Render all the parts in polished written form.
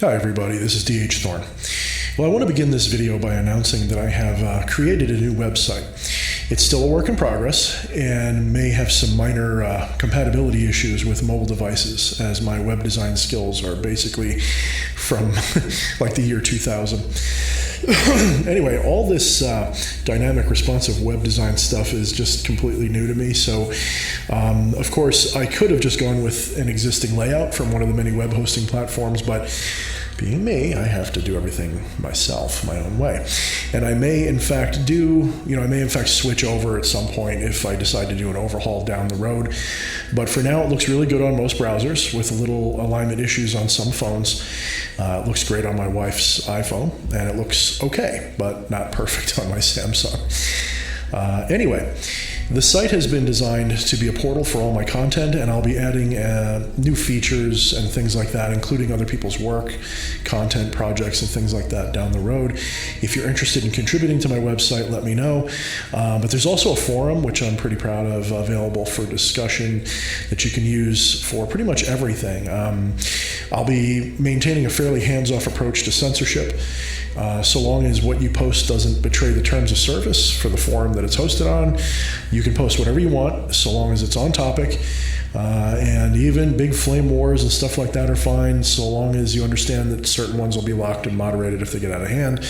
Hi everybody, this is D.H. Thorne. Well, I want to begin this video by announcing that I have created a new website. It's still a work in progress and may have some minor compatibility issues with mobile devices, as my web design skills are basically from like the year 2000. Anyway, all this dynamic responsive web design stuff is just completely new to me. So, of course, I could have just gone with an existing layout from one of the many web hosting platforms, but being me, I have to do everything myself, my own way. And I may, in fact, switch over at some point if I decide to do an overhaul down the road. But for now, it looks really good on most browsers with little alignment issues on some phones. It looks great on my wife's iPhone, and it looks okay, but not perfect on my Samsung. Anyway, the site has been designed to be a portal for all my content, and I'll be adding new features and things like that, including other people's work, content projects, and things like that down the road. If you're interested in contributing to my website, let me know. But there's also a forum, which I'm pretty proud of, available for discussion that you can use for pretty much everything. I'll be maintaining a fairly hands-off approach to censorship, so long as what you post doesn't betray the terms of service for the forum that it's hosted on. You can post whatever you want, so long as it's on topic. And even big flame wars and stuff like that are fine, so long as you understand that certain ones will be locked and moderated if they get out of hand.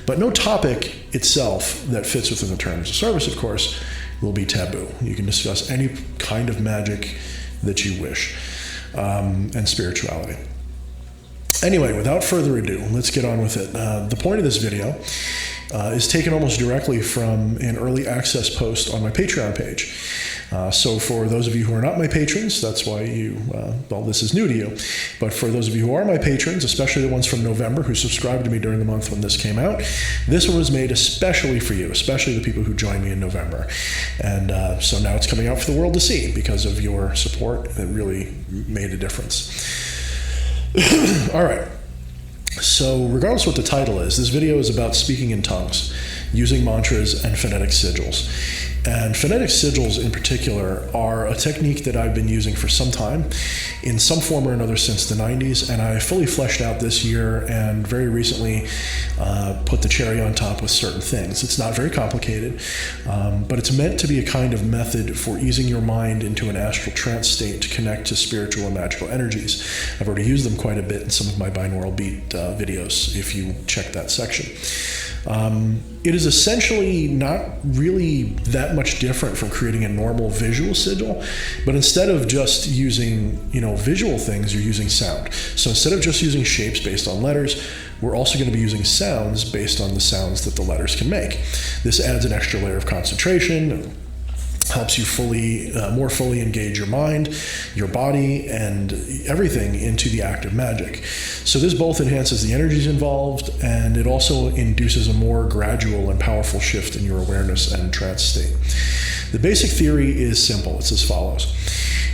But no topic itself that fits within the terms of service, of course, will be taboo. You can discuss any kind of magic that you wish, and spirituality. Anyway, without further ado, let's get on with it. The point of this video is taken almost directly from an early access post on my Patreon page. So for those of you who are not my patrons, that's why this is new to you. But for those of you who are my patrons, especially the ones from November who subscribed to me during the month when this came out, this one was made especially for you, especially the people who joined me in November. And so now it's coming out for the world to see because of your support. It really made a difference. All right. So regardless of what the title is, this video is about speaking in tongues, using mantras and phonetic sigils. And phonetic sigils in particular are a technique that I've been using for some time in some form or another since the 90s, and I fully fleshed out this year and very recently put the cherry on top with certain things. It's not very complicated, but it's meant to be a kind of method for easing your mind into an astral trance state to connect to spiritual and magical energies. I've already used them quite a bit in some of my binaural beat videos, if you check that section. It is essentially not really that much different from creating a normal visual sigil, but instead of just using, visual things, you're using sound. So instead of just using shapes based on letters, we're also going to be using sounds based on the sounds that the letters can make. This adds an extra layer of concentration, helps you more fully engage your mind, your body, and everything into the act of magic. So this both enhances the energies involved, and it also induces a more gradual and powerful shift in your awareness and trance state. The basic theory is simple. It's as follows.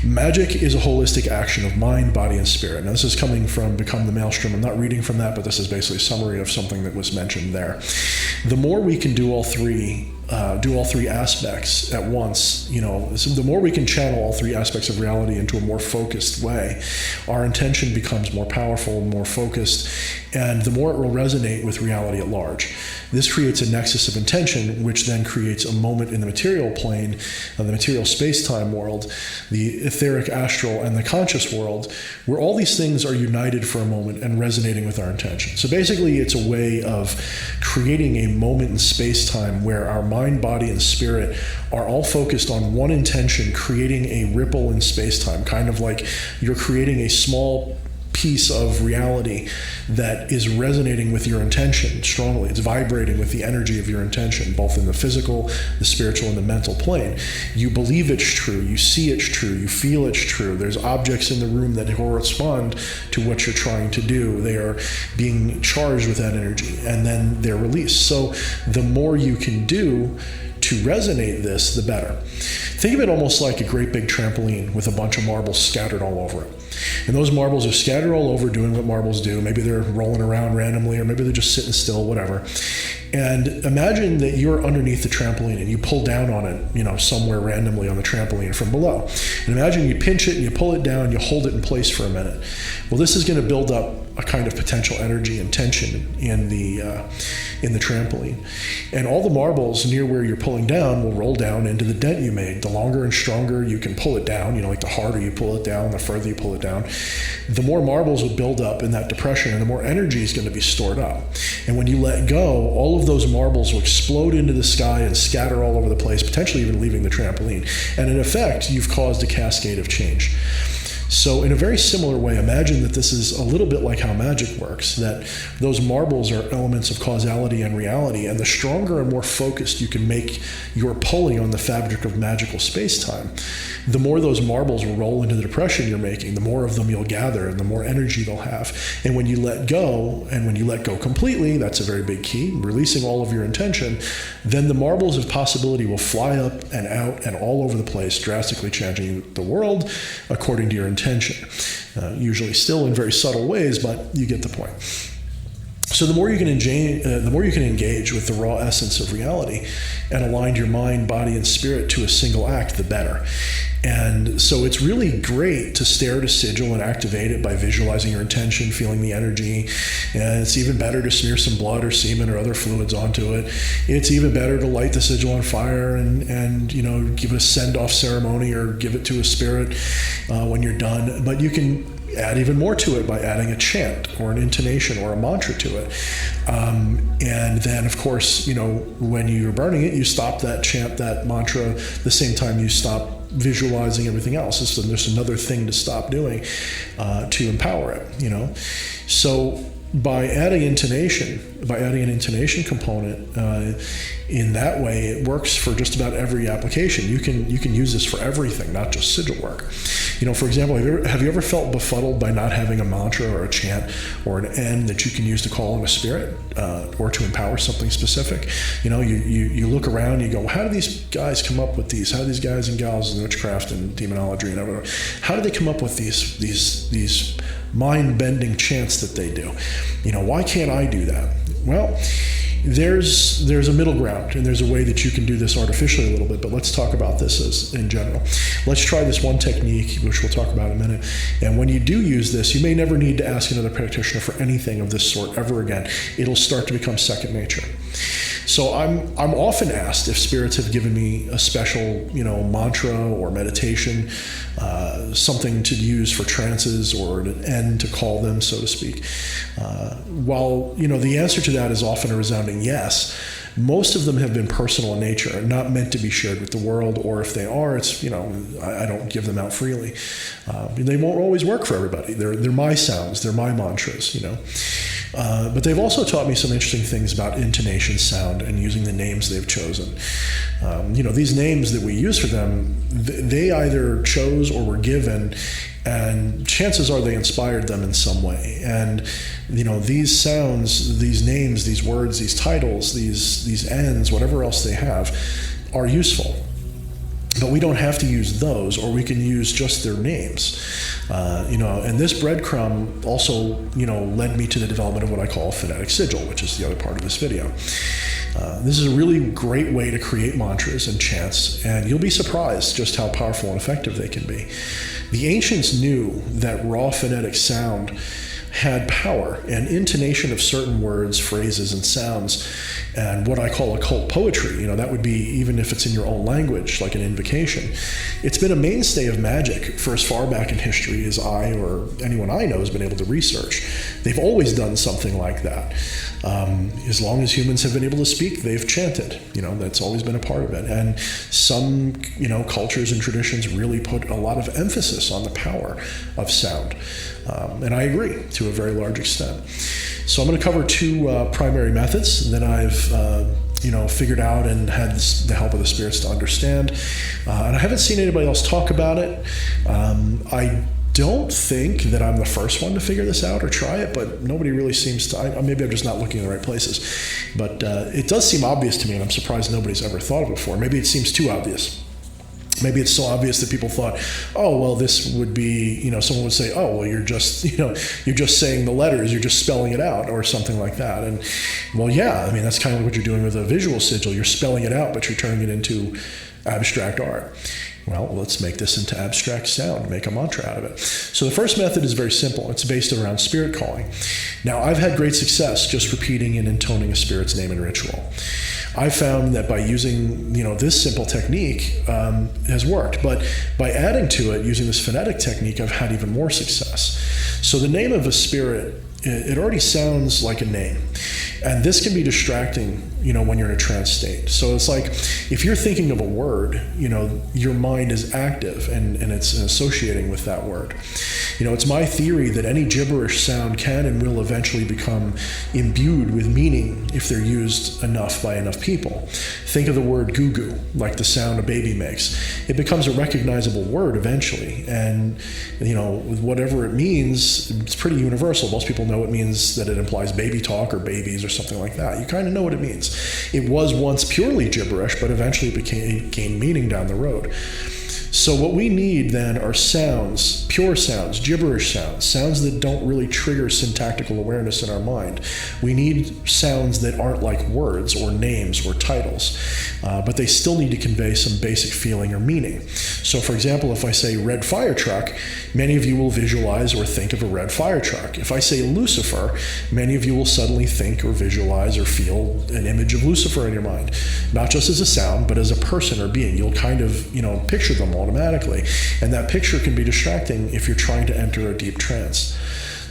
Magic is a holistic action of mind, body, and spirit. Now, this is coming from Become the Maelstrom. I'm not reading from that, but this is basically a summary of something that was mentioned there. The more we can do all three aspects at once, so the more we can channel all three aspects of reality into a more focused way, our intention becomes more powerful, more focused, and the more it will resonate with reality at large. This creates a nexus of intention, which then creates a moment in the material plane, the material space-time world, the etheric astral, and the conscious world, where all these things are united for a moment and resonating with our intention. So basically, it's a way of creating a moment in space-time where our mind, body, and spirit are all focused on one intention, creating a ripple in space-time, kind of like you're creating a small piece of reality that is resonating with your intention strongly. It's vibrating with the energy of your intention, both in the physical, the spiritual, and the mental plane. You believe it's true, you see it's true, you feel it's true. There's objects in the room that correspond to what you're trying to do. They are being charged with that energy, and then they're released. So the more you can do to resonate this, the better. Think of it almost like a great big trampoline with a bunch of marbles scattered all over it. And those marbles are scattered all over doing what marbles do. Maybe they're rolling around randomly, or maybe they're just sitting still, whatever. And imagine that you're underneath the trampoline and you pull down on it, somewhere randomly on the trampoline from below. And imagine you pinch it and you pull it down, you hold it in place for a minute. Well, this is going to build up a kind of potential energy and tension in the trampoline. And all the marbles near where you're pulling down will roll down into the dent you made. The longer and stronger you can pull it down, like the harder you pull it down, the further you pull it down, the more marbles will build up in that depression, and the more energy is going to be stored up. And when you let go, all of those marbles will explode into the sky and scatter all over the place, potentially even leaving the trampoline. And in effect, you've caused a cascade of change. So in a very similar way, imagine that this is a little bit like how magic works, that those marbles are elements of causality and reality, and the stronger and more focused you can make your pulling on the fabric of magical space-time, the more those marbles will roll into the depression you're making, the more of them you'll gather, and the more energy they'll have. And when you let go, and when you let go completely, that's a very big key, releasing all of your intention, then the marbles of possibility will fly up and out and all over the place, drastically changing the world according to your intention. Usually still in very subtle ways, but you get the point. So the more you can engage with the raw essence of reality and align your mind, body, and spirit to a single act, the better. And so it's really great to stare at a sigil and activate it by visualizing your intention, feeling the energy. And it's even better to smear some blood or semen or other fluids onto it. It's even better to light the sigil on fire and give a send-off ceremony or give it to a spirit when you're done. But you can add even more to it by adding a chant or an intonation or a mantra to it. And then, of course, when you're burning it, you stop that chant, that mantra, the same time you stop visualizing everything else. So there's another thing to stop doing to empower it, So by adding an intonation component in that way, it works for just about every application. You can use this for everything, not just sigil work. For example, have you ever felt befuddled by not having a mantra or a chant or an enn that you can use to call on a spirit or to empower something specific? You look around, you go, how do these guys come up with these? How do these guys and gals in witchcraft and demonology and whatever, how do they come up with these mind-bending chants that they do? Why can't I do that? Well, there's a middle ground, and there's a way that you can do this artificially a little bit, but let's talk about this as in general. Let's try this one technique, which we'll talk about in a minute. And when you do use this, you may never need to ask another practitioner for anything of this sort ever again. It'll start to become second nature. So I'm often asked if spirits have given me a special, mantra or meditation, something to use for trances or an end to call them, so to speak. While, the answer to that is often a resounding yes, most of them have been personal in nature and not meant to be shared with the world, or if they are, it's, I don't give them out freely. They won't always work for everybody. They're my sounds, they're my mantras, But they've also taught me some interesting things about intonation, sound, and using the names they've chosen. These names that we use for them, they either chose or were given, and chances are they inspired them in some way. And these sounds, these names, these words, these titles, these enns, whatever else they have, are useful. But we don't have to use those, or we can use just their names. And this breadcrumb also, led me to the development of what I call a phonetic sigil, which is the other part of this video. This is a really great way to create mantras and chants, and you'll be surprised just how powerful and effective they can be. The ancients knew that raw phonetic sound had power, and intonation of certain words, phrases, and sounds, and what I call occult poetry, that would be even if it's in your own language, like an invocation. It's been a mainstay of magic for as far back in history as I or anyone I know has been able to research. They've always done something like that. As long as humans have been able to speak, they've chanted. That's always been a part of it. And some, cultures and traditions really put a lot of emphasis on the power of sound. And I agree to a very large extent. So I'm going to cover two primary methods that I've figured out and had the help of the spirits to understand. And I haven't seen anybody else talk about it. I don't think that I'm the first one to figure this out or try it, but nobody really seems to. Maybe I'm just not looking in the right places. But it does seem obvious to me, and I'm surprised nobody's ever thought of it before. Maybe it seems too obvious. Maybe it's so obvious that people thought, oh, well, this would be, someone would say, oh, well, you're just saying the letters, you're just spelling it out, or something like that. And, well, yeah, that's kind of what you're doing with a visual sigil. You're spelling it out, but you're turning it into abstract art. Well, let's make this into abstract sound, make a mantra out of it. So the first method is very simple. It's based around spirit calling. Now, I've had great success just repeating and intoning a spirit's name in ritual. I found that by using, this simple technique has worked, but by adding to it, using this phonetic technique, I've had even more success. So the name of a spirit, it already sounds like a name. And this can be distracting, when you're in a trance state. So it's like, if you're thinking of a word, your mind is active and it's associating with that word. It's my theory that any gibberish sound can and will eventually become imbued with meaning if they're used enough by enough people. Think of the word goo-goo, like the sound a baby makes. It becomes a recognizable word eventually. And, with whatever it means, it's pretty universal. Most people know it means that it implies baby talk or babies or something like that. You kind of know what it means. It was once purely gibberish, but eventually it gained meaning down the road. So what we need then are sounds, pure sounds, gibberish sounds, sounds that don't really trigger syntactical awareness in our mind. We need sounds that aren't like words or names or titles, but they still need to convey some basic feeling or meaning. So for example, if I say red fire truck, many of you will visualize or think of a red fire truck. If I say Lucifer, many of you will suddenly think or visualize or feel an image of Lucifer in your mind, not just as a sound, but as a person or being. You'll kind of, picture them automatically. And that picture can be distracting if you're trying to enter a deep trance.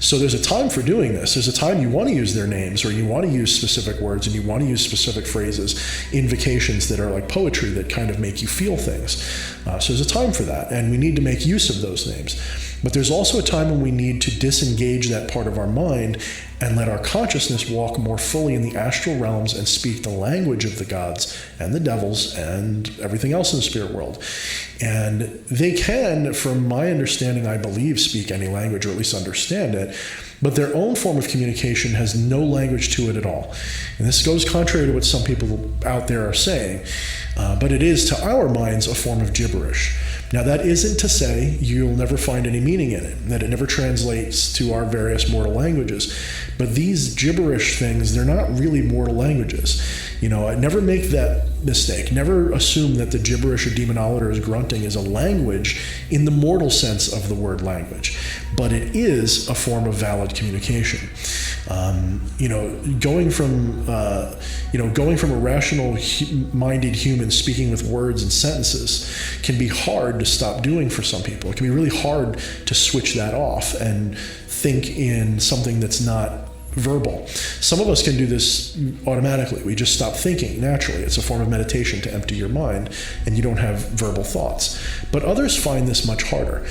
So there's a time for doing this. There's a time you want to use their names, or you want to use specific words, and you want to use specific phrases, invocations that are like poetry that kind of make you feel things. So there's a time for that, and we need to make use of those names. But there's also a time when we need to disengage that part of our mind and let our consciousness walk more fully in the astral realms and speak the language of the gods and the devils and everything else in the spirit world. And they can, from my understanding, I believe, speak any language, or at least understand it, but their own form of communication has no language to it at all. And this goes contrary to what some people out there are saying, but it is, to our minds, a form of gibberish. Now, that isn't to say you'll never find any meaning in it, that it never translates to our various mortal languages. But these gibberish things, they're not really mortal languages. Never make that mistake. Never assume that the gibberish or demonology or grunting is a language in the mortal sense of the word language. But it is a form of valid communication. Going from a rational-minded human speaking with words and sentences can be hard to stop doing for some people. It can be really hard to switch that off and think in something that's not verbal. Some of us can do this automatically. We just stop thinking naturally. It's a form of meditation to empty your mind, and you don't have verbal thoughts. But others find this much harder.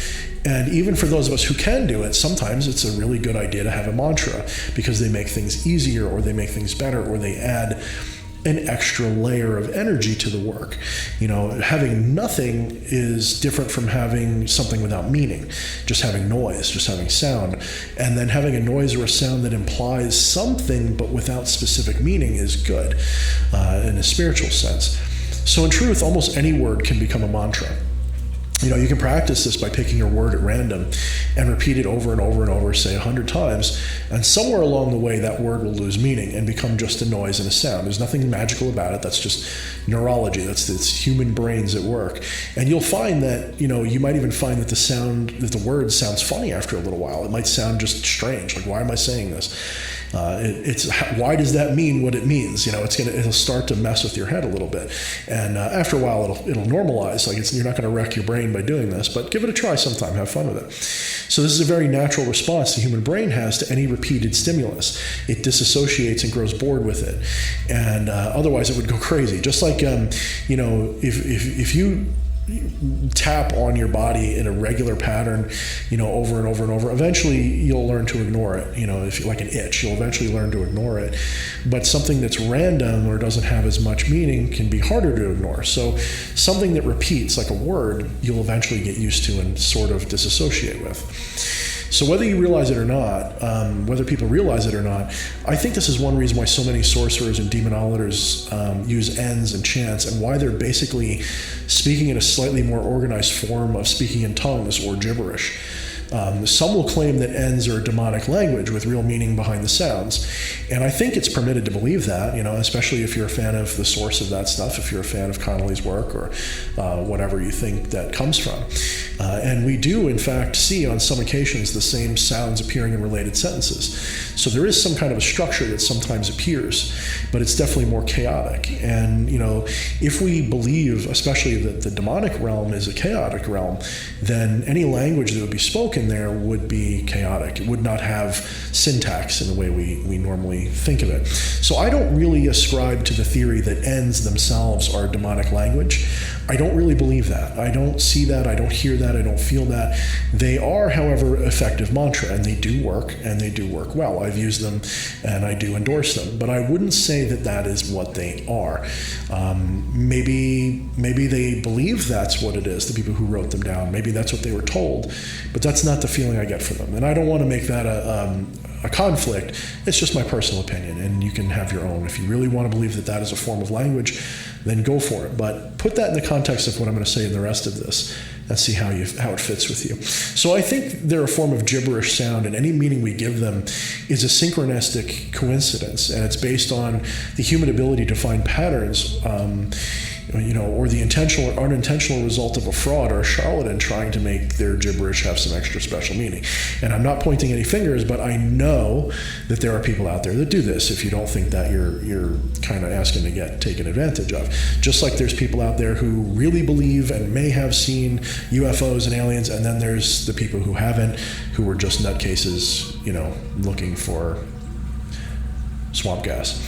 And even for those of us who can do it, sometimes it's a really good idea to have a mantra, because they make things easier, or they make things better, or they add an extra layer of energy to the work. Having nothing is different from having something without meaning, just having noise, just having sound. And then having a noise or a sound that implies something but without specific meaning is good in a spiritual sense. So in truth, almost any word can become a mantra. You can practice this by picking a word at random and repeat it over and over and over, say 100 times, and somewhere along the way that word will lose meaning and become just a noise and a sound. There's nothing magical about it. That's just neurology. It's human brains at work. And you'll find that, you might even find that the word sounds funny after a little while. It might sound just strange, like, why am I saying this? Why does that mean what it means? It'll start to mess with your head a little bit, and after a while it'll normalize. You're not going to wreck your brain by doing this, but give it a try sometime. Have fun with it. So this is a very natural response the human brain has to any repeated stimulus. It disassociates and grows bored with it, and otherwise it would go crazy. Just like if you tap on your body in a regular pattern, over and over and over, eventually you'll learn to ignore it. If you like an itch, you'll eventually learn to ignore it. But something that's random or doesn't have as much meaning can be harder to ignore. So something that repeats, like a word, you'll eventually get used to and sort of disassociate with. So whether you realize it or not, whether people realize it or not, I think this is one reason why so many sorcerers and demonolators use enns and chants, and why they're basically speaking in a slightly more organized form of speaking in tongues or gibberish. Some will claim that enns are a demonic language with real meaning behind the sounds. And I think it's permitted to believe that, especially if you're a fan of the source of that stuff, if you're a fan of Connolly's work or whatever you think that comes from. And we do, in fact, see on some occasions the same sounds appearing in related sentences. So there is some kind of a structure that sometimes appears, but it's definitely more chaotic. And, if we believe, especially that the demonic realm is a chaotic realm, then any language that would be spoken there would be chaotic. It would not have syntax in the way we normally think of it. So I don't really ascribe to the theory that enns themselves are demonic language. I don't really believe that. I don't see that. I don't hear that. I don't feel that. They are, however, effective mantra, and they do work, and they do work well. I've used them, and I do endorse them. But I wouldn't say that that is what they are. Maybe they believe that's what it is, the people who wrote them down. Maybe that's what they were told. But that's not the feeling I get from them. And I don't want to make that a conflict. It's just my personal opinion, and you can have your own. If you really want to believe that that is a form of language, then go for it. But put that in the context of what I'm going to say in the rest of this and see how it fits with you. So I think they're a form of gibberish sound, and any meaning we give them is a synchronistic coincidence, and it's based on the human ability to find patterns, or the intentional or unintentional result of a fraud or a charlatan trying to make their gibberish have some extra special meaning. And I'm not pointing any fingers, but I know that there are people out there that do this. If you don't think that, you're kind of asking to get taken advantage of. Just like there's people out there who really believe and may have seen UFOs and aliens, and then there's the people who haven't, who are just nutcases, looking for swamp gas.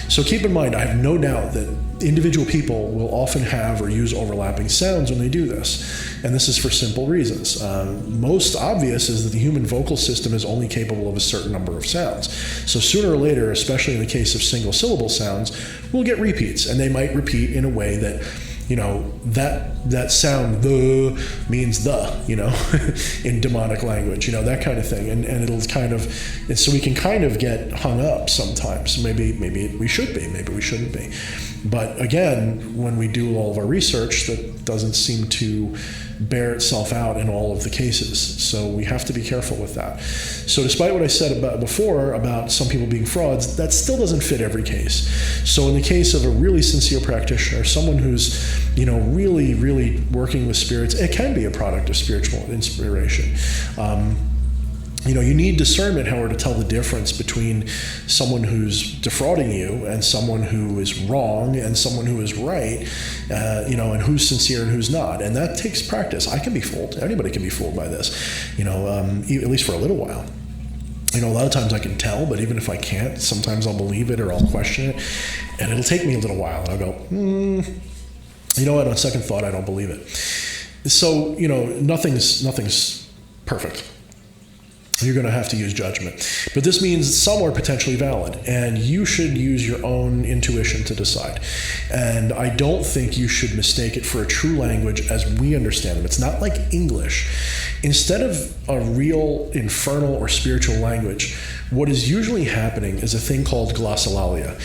So keep in mind, I have no doubt that individual people will often have or use overlapping sounds when they do this. And this is for simple reasons. Most obvious is that the human vocal system is only capable of a certain number of sounds. So sooner or later, especially in the case of single syllable sounds, we'll get repeats. And they might repeat in a way that, that sound, the, means the, in demonic language, that kind of thing. And it'll and so we can kind of get hung up sometimes. Maybe we should be, maybe we shouldn't be. But again, when we do all of our research, that doesn't seem to bear itself out in all of the cases. So we have to be careful with that. So despite what I said before about some people being frauds, that still doesn't fit every case. So in the case of a really sincere practitioner, someone who's, really, really working with spirits, it can be a product of spiritual inspiration. You need discernment, however, to tell the difference between someone who's defrauding you and someone who is wrong and someone who is right, and who's sincere and who's not. And that takes practice. I can be fooled. Anybody can be fooled by this, at least for a little while. A lot of times I can tell, but even if I can't, sometimes I'll believe it or I'll question it, and it'll take me a little while, and I'll go, on second thought, I don't believe it. So, nothing's perfect. You're going to have to use judgment. But this means some are potentially valid, and you should use your own intuition to decide. And I don't think you should mistake it for a true language as we understand them. It's not like English. Instead of a real infernal or spiritual language, what is usually happening is a thing called glossolalia,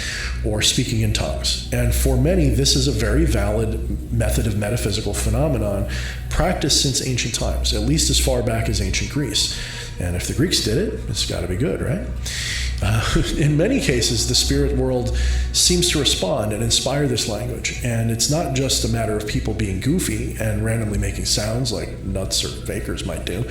or speaking in tongues. And for many, this is a very valid method of metaphysical phenomenon practiced since ancient times, at least as far back as ancient Greece. And if the Greeks did it, it's got to be good, right? In many cases, the spirit world seems to respond and inspire this language. And it's not just a matter of people being goofy and randomly making sounds like nuts or fakers might do,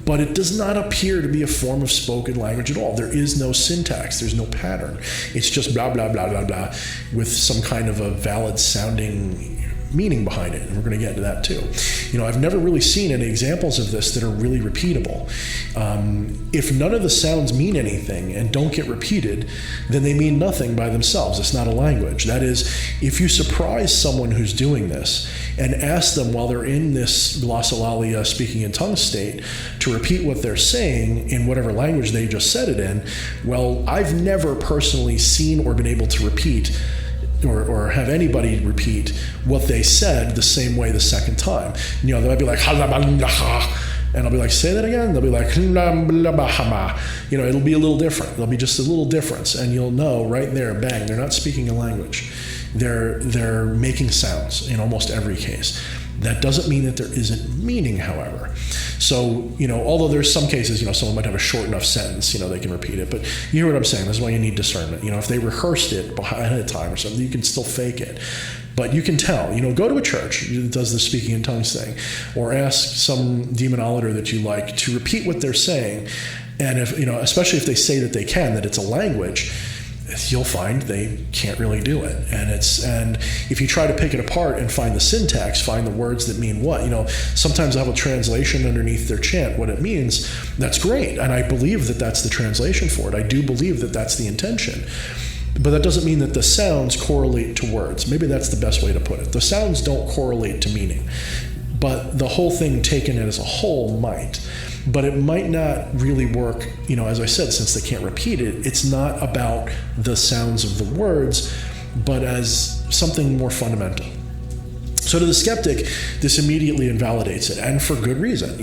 but it does not appear to be a form of spoken language at all. There is no syntax. There's no pattern. It's just blah, blah, blah, blah, blah, with some kind of a valid sounding meaning behind it, and we're going to get into that too. I've never really seen any examples of this that are really repeatable. If none of the sounds mean anything and don't get repeated, then they mean nothing by themselves. It's not a language. That is, if you surprise someone who's doing this and ask them while they're in this glossolalia, speaking in tongues state, to repeat what they're saying in whatever language they just said it in, well, I've never personally seen or been able to repeat or have anybody repeat what they said the same way the second time. They might be like, and I'll be like, say that again? They'll be like, it'll be a little different. There'll be just a little difference, and you'll know right there, bang, they're not speaking a language. They're making sounds in almost every case. That doesn't mean that there isn't meaning, however. So, although there's some cases, someone might have a short enough sentence, they can repeat it. But you hear what I'm saying. That's why you need discernment. If they rehearsed it ahead of time or something, you can still fake it. But you can tell, go to a church that does the speaking in tongues thing, or ask some demonologist that you like to repeat what they're saying. And if, especially if they say that they can, that it's a language, you'll find they can't really do it. And if you try to pick it apart and find the syntax, find the words that mean what, sometimes I have a translation underneath their chant, what it means, that's great. And I believe that that's the translation for it. I do believe that that's the intention. But that doesn't mean that the sounds correlate to words. Maybe that's the best way to put it. The sounds don't correlate to meaning, but the whole thing taken as a whole might. But it might not really work, as I said, since they can't repeat it. It's not about the sounds of the words, but as something more fundamental. So to the skeptic, this immediately invalidates it, and for good reason.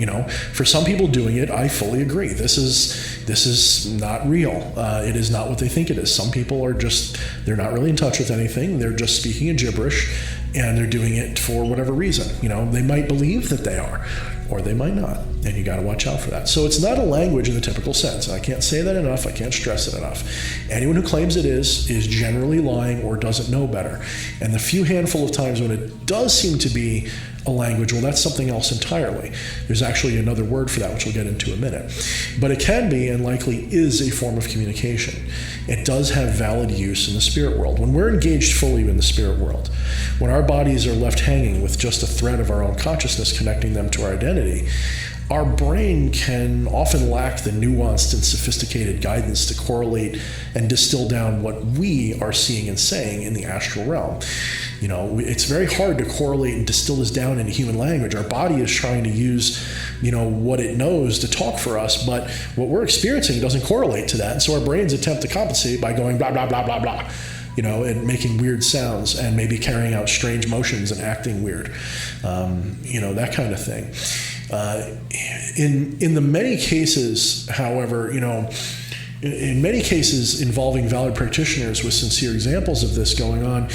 For some people doing it, I fully agree. This is not real. It is not what they think it is. Some people are they're not really in touch with anything. They're just speaking in gibberish, and they're doing it for whatever reason. They might believe that they are, or they might not, and you got to watch out for that. So it's not a language in the typical sense. I can't say that enough. I can't stress it enough. Anyone who claims it is generally lying or doesn't know better. And the few handful of times when it does seem to be a language, well, that's something else entirely. There's actually another word for that, which we'll get into in a minute. But it can be, and likely is, a form of communication. It does have valid use in the spirit world. When we're engaged fully in the spirit world, when our bodies are left hanging with just a thread of our own consciousness connecting them to our identity, our brain can often lack the nuanced and sophisticated guidance to correlate and distill down what we are seeing and saying in the astral realm. It's very hard to correlate and distill this down into human language. Our body is trying to use, what it knows to talk for us, but what we're experiencing doesn't correlate to that. And so our brains attempt to compensate by going blah, blah, blah, blah, blah, and making weird sounds and maybe carrying out strange motions and acting weird, that kind of thing. In the many cases, however, in many cases involving valid practitioners with sincere examples of this going on,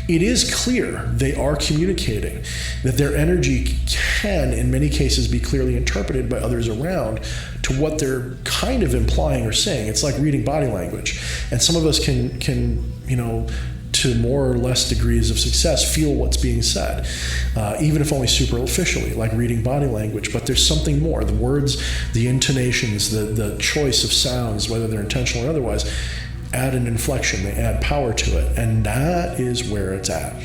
it is clear they are communicating, that their energy can, in many cases, be clearly interpreted by others around to what they're kind of implying or saying. It's like reading body language. And some of us can to more or less degrees of success, feel what's being said, even if only superficially, like reading body language. But there's something more. The words, the intonations, the choice of sounds, whether they're intentional or otherwise, add an inflection. They add power to it. And that is where it's at.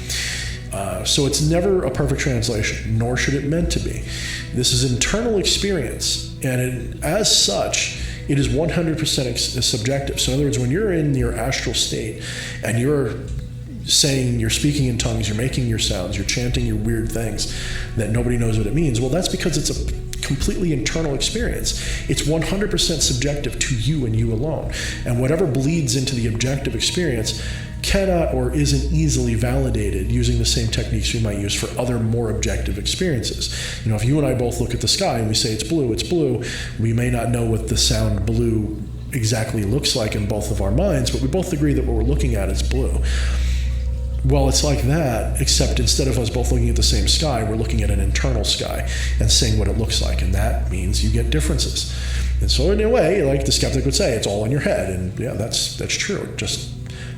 So it's never a perfect translation, nor should it meant to be. This is internal experience. And as such, it is 100% subjective. So in other words, when you're in your astral state and you're speaking in tongues, you're making your sounds, you're chanting your weird things that nobody knows what it means, well, that's because it's a completely internal experience. It's 100% subjective to you and you alone. And whatever bleeds into the objective experience cannot or isn't easily validated using the same techniques we might use for other more objective experiences. If you and I both look at the sky and we say it's blue, we may not know what the sound blue exactly looks like in both of our minds, but we both agree that what we're looking at is blue. Well, it's like that, except instead of us both looking at the same sky, we're looking at an internal sky and saying what it looks like, and that means you get differences. And so in a way, like the skeptic would say, it's all in your head, and yeah, that's true.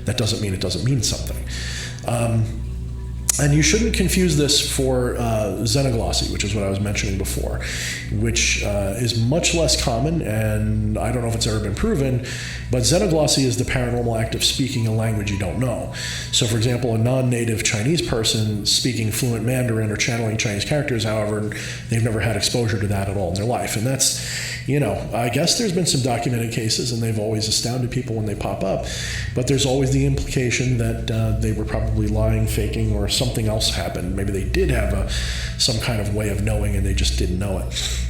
That doesn't mean it doesn't mean something. And you shouldn't confuse this for xenoglossy, which is what I was mentioning before, which is much less common, and I don't know if it's ever been proven, but xenoglossy is the paranormal act of speaking a language you don't know. So, for example, a non-native Chinese person speaking fluent Mandarin or channeling Chinese characters, however, they've never had exposure to that at all in their life. And that's, I guess there's been some documented cases, and they've always astounded people when they pop up, but there's always the implication that they were probably lying, faking, or something else happened. Maybe they did have some kind of way of knowing and they just didn't know it.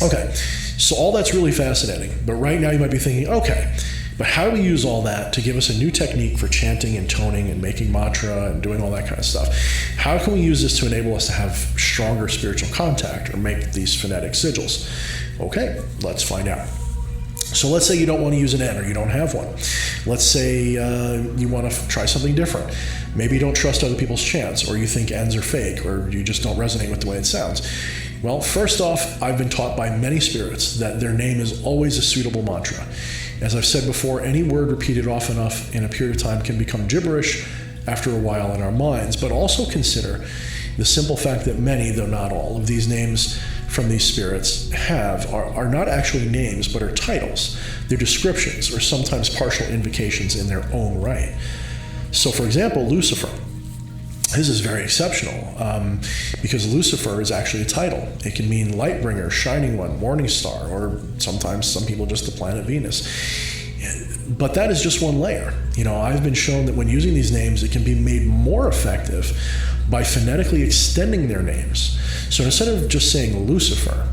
Okay, so all that's really fascinating. But right now you might be thinking, okay, but how do we use all that to give us a new technique for chanting and toning and making mantra and doing all that kind of stuff? How can we use this to enable us to have stronger spiritual contact or make these phonetic sigils? Okay, let's find out. So let's say you don't want to use an N, or you don't have one. Let's say you want to try something different. Maybe you don't trust other people's chants, or you think N's are fake, or you just don't resonate with the way it sounds. Well, first off, I've been taught by many spirits that their name is always a suitable mantra. As I've said before, any word repeated often enough in a period of time can become gibberish after a while in our minds, but also consider the simple fact that many, though not all, of these names from these spirits are not actually names, but are titles. They're descriptions, or sometimes partial invocations in their own right. So, for example, Lucifer. This is very exceptional because Lucifer is actually a title. It can mean light bringer, shining one, morning star, or sometimes some people just the planet Venus. But that is just one layer. I've been shown that when using these names, it can be made more effective by phonetically extending their names. So instead of just saying Lucifer,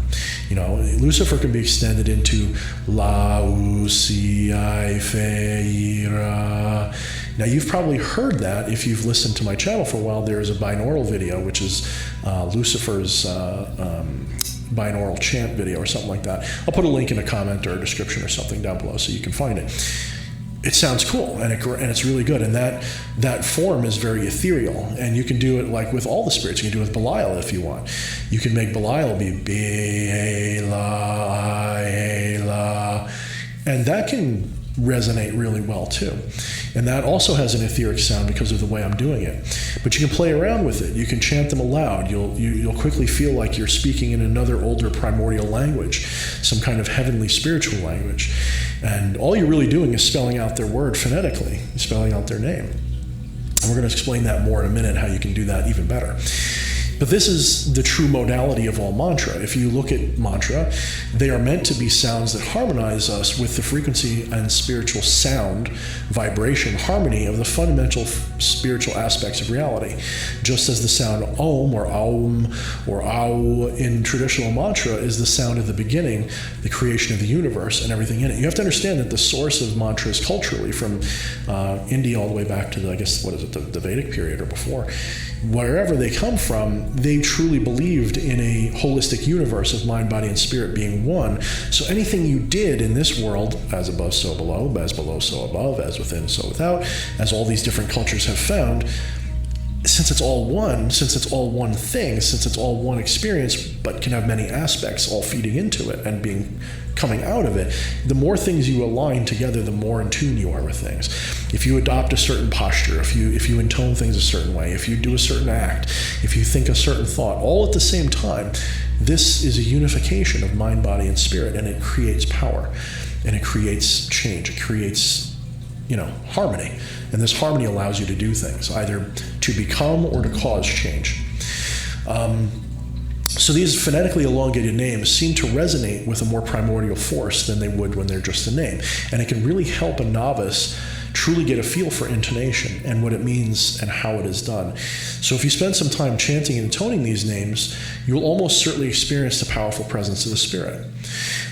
Lucifer can be extended into Lauciaifeira. Now, you've probably heard that if you've listened to my channel for a while. There is a binaural video, which is Lucifer's binaural chant video or something like that. I'll put a link in a comment or a description or something down below so you can find it. It sounds cool, and it's really good, and that form is very ethereal, and you can do it like with all the spirits. You can do it with Belial if you want. You can make Belial be Be-la, and that can resonate really well too. And that also has an etheric sound because of the way I'm doing it. But you can play around with it. You can chant them aloud. You'll quickly feel like you're speaking in another older primordial language, some kind of heavenly spiritual language. And all you're really doing is spelling out their word phonetically, spelling out their name. And we're going to explain that more in a minute, how you can do that even better. But this is the true modality of all mantra. If you look at mantra, they are meant to be sounds that harmonize us with the frequency and spiritual sound, vibration, harmony of the fundamental spiritual aspects of reality. Just as the sound Om or Aum or Au in traditional mantra is the sound of the beginning, the creation of the universe and everything in it. You have to understand that the source of mantras culturally from India all the way back to the Vedic period or before, wherever they come from, they truly believed in a holistic universe of mind, body, and spirit being one. So anything you did in this world, as above, so below, as below, so above, as within, so without, as all these different cultures have found, since it's all one, since it's all one thing, since it's all one experience, but can have many aspects all feeding into it and coming out of it, the more things you align together, the more in tune you are with things. If you adopt a certain posture, if you intone things a certain way, if you do a certain act, if you think a certain thought, all at the same time, this is a unification of mind, body, and spirit, and it creates power, and it creates change, it creates harmony. And this harmony allows you to do things, either to become or to cause change. So these phonetically elongated names seem to resonate with a more primordial force than they would when they're just a name. And it can really help a novice truly get a feel for intonation and what it means and how it is done. So if you spend some time chanting and intoning these names, you'll almost certainly experience the powerful presence of the spirit.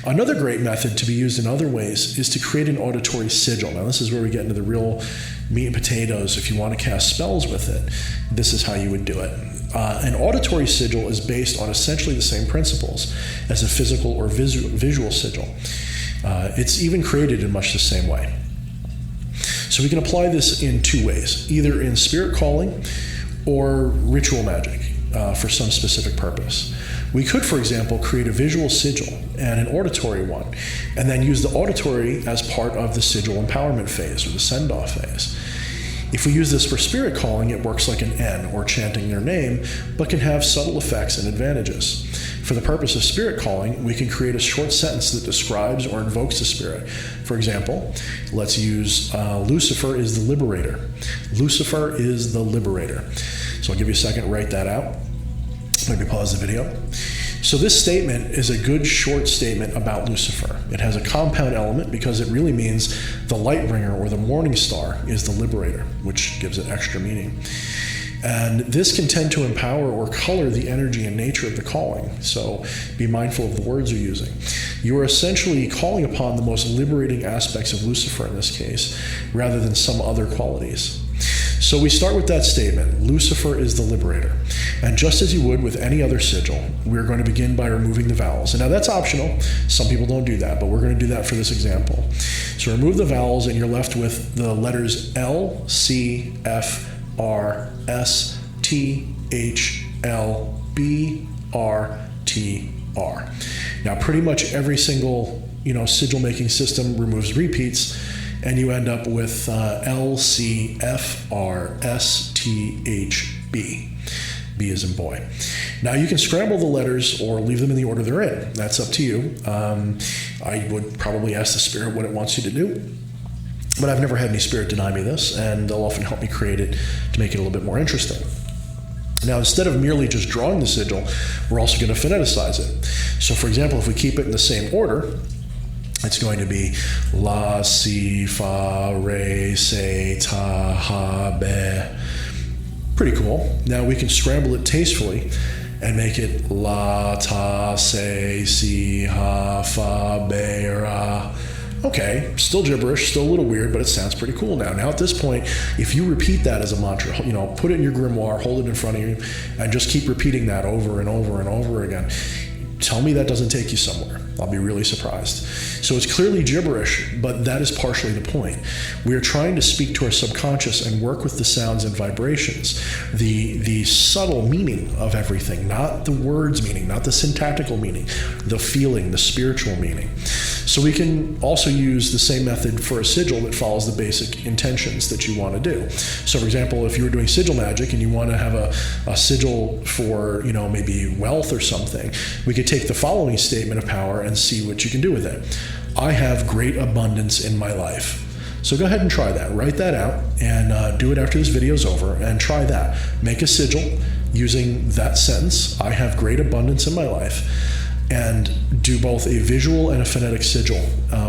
Another great method to be used in other ways is to create an auditory sigil. Now this is where we get into the real meat and potatoes. If you want to cast spells with it, this is how you would do it. An auditory sigil is based on essentially the same principles as a physical or visual sigil. It's even created in much the same way. So we can apply this in two ways, either in spirit calling or ritual magic for some specific purpose. We could, for example, create a visual sigil and an auditory one, and then use the auditory as part of the sigil empowerment phase or the send-off phase. If we use this for spirit calling, it works like an N, or chanting their name, but can have subtle effects and advantages. For the purpose of spirit calling, we can create a short sentence that describes or invokes the spirit. For example, let's use Lucifer is the liberator. Lucifer is the liberator. So I'll give you a second to write that out. Maybe pause the video. So this statement is a good short statement about Lucifer. It has a compound element because it really means the light bringer or the morning star is the liberator, which gives it extra meaning. And this can tend to empower or color the energy and nature of the calling. So be mindful of the words you're using. You are essentially calling upon the most liberating aspects of Lucifer in this case, rather than some other qualities. So we start with that statement, Lucifer is the liberator. And just as you would with any other sigil, we're going to begin by removing the vowels. And now that's optional. Some people don't do that, but we're going to do that for this example. So remove the vowels and you're left with the letters L, C, F, R, S, T, H, L, B, R, T, R. Now pretty much every single sigil making system removes repeats, and you end up with L, C, F, R, S, T, H, B. B as in boy. Now you can scramble the letters or leave them in the order they're in. That's up to you. I would probably ask the spirit what it wants you to do, but I've never had any spirit deny me this, and they'll often help me create it to make it a little bit more interesting. Now, instead of merely just drawing the sigil, we're also going to phoneticize it. So for example, if we keep it in the same order, it's going to be La, Si, Fa, Re, Se, Ta, Ha, Be. Pretty cool. Now we can scramble it tastefully and make it La, Ta, Se, Si, Ha, Fa, Be, Ra. Okay, still gibberish, still a little weird, but it sounds pretty cool now. Now at this point, if you repeat that as a mantra, put it in your grimoire, hold it in front of you, and just keep repeating that over and over and over again. Tell me that doesn't take you somewhere. I'll be really surprised. So it's clearly gibberish, but that is partially the point. We are trying to speak to our subconscious and work with the sounds and vibrations, the subtle meaning of everything, not the words meaning, not the syntactical meaning, the feeling, the spiritual meaning. So we can also use the same method for a sigil that follows the basic intentions that you want to do. So for example, if you were doing sigil magic and you want to have a sigil for, maybe wealth or something, we could take the following statement of power and see what you can do with it. I have great abundance in my life. So go ahead and try that. Write that out and do it after this video is over, and try that. Make a sigil using that sentence, I have great abundance in my life, and do both a visual and a phonetic sigil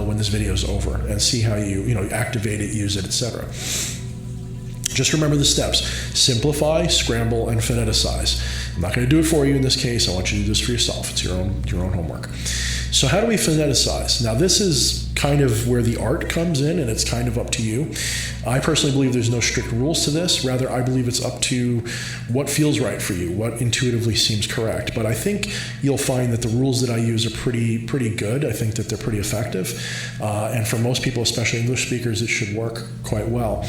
when this video is over, and see how you activate it, use it, etc. Just remember the steps. Simplify, scramble, and phoneticize. I'm not going to do it for you in this case. I want you to do this for yourself. It's your own homework. So how do we phoneticize? Now this is kind of where the art comes in, and it's kind of up to you. I personally believe there's no strict rules to this. Rather, I believe it's up to what feels right for you, what intuitively seems correct. But I think you'll find that the rules that I use are pretty good. I think that they're pretty effective. And for most people, especially English speakers, it should work quite well.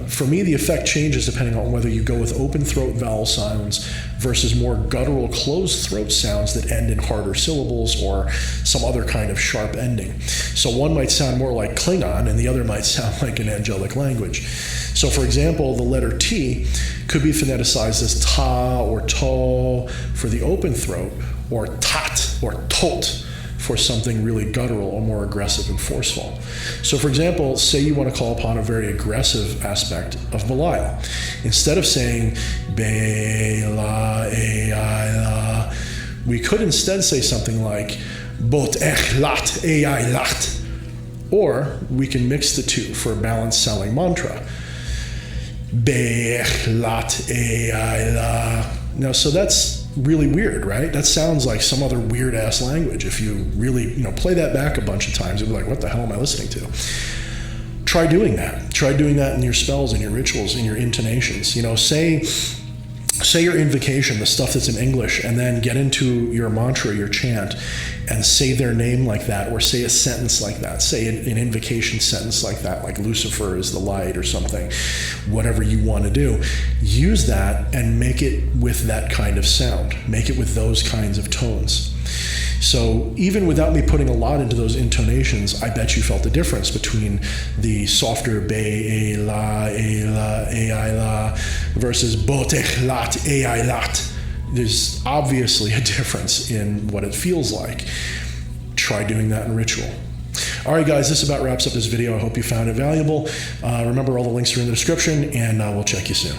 For me, the effect changes depending on whether you go with open throat vowel sounds versus more guttural closed throat sounds that end in harder syllables or some other kind of sharp ending. So one might sound more like Klingon and the other might sound like an angelic language. So for example, the letter T could be phoneticized as ta or to for the open throat, or tat or tot for something really guttural or more aggressive and forceful. So for example, say you want to call upon a very aggressive aspect of Belial. Instead of saying be la e I la, we could instead say something like bot ech lat e I lat. Or we can mix the two for a balanced sounding mantra. Be ech lat e I la. Now, so that's really weird, right? That sounds like some other weird ass language. If you really, play that back a bunch of times, you'll be like, what the hell am I listening to? Try doing that. Try doing that in your spells, in your rituals, in your intonations. Say your invocation, the stuff that's in English, and then get into your mantra, your chant, and say their name like that, or say a sentence like that. Say an invocation sentence like that, like Lucifer is the light or something, whatever you want to do. Use that and make it with that kind of sound. Make it with those kinds of tones. So even without me putting a lot into those intonations, I bet you felt the difference between the softer be, e, la, e, I, la, versus bot, ech, lat, e, I, lat. There's obviously a difference in what it feels like. Try doing that in ritual. All right, guys, this about wraps up this video. I hope you found it valuable. Remember, all the links are in the description, and we'll check you soon.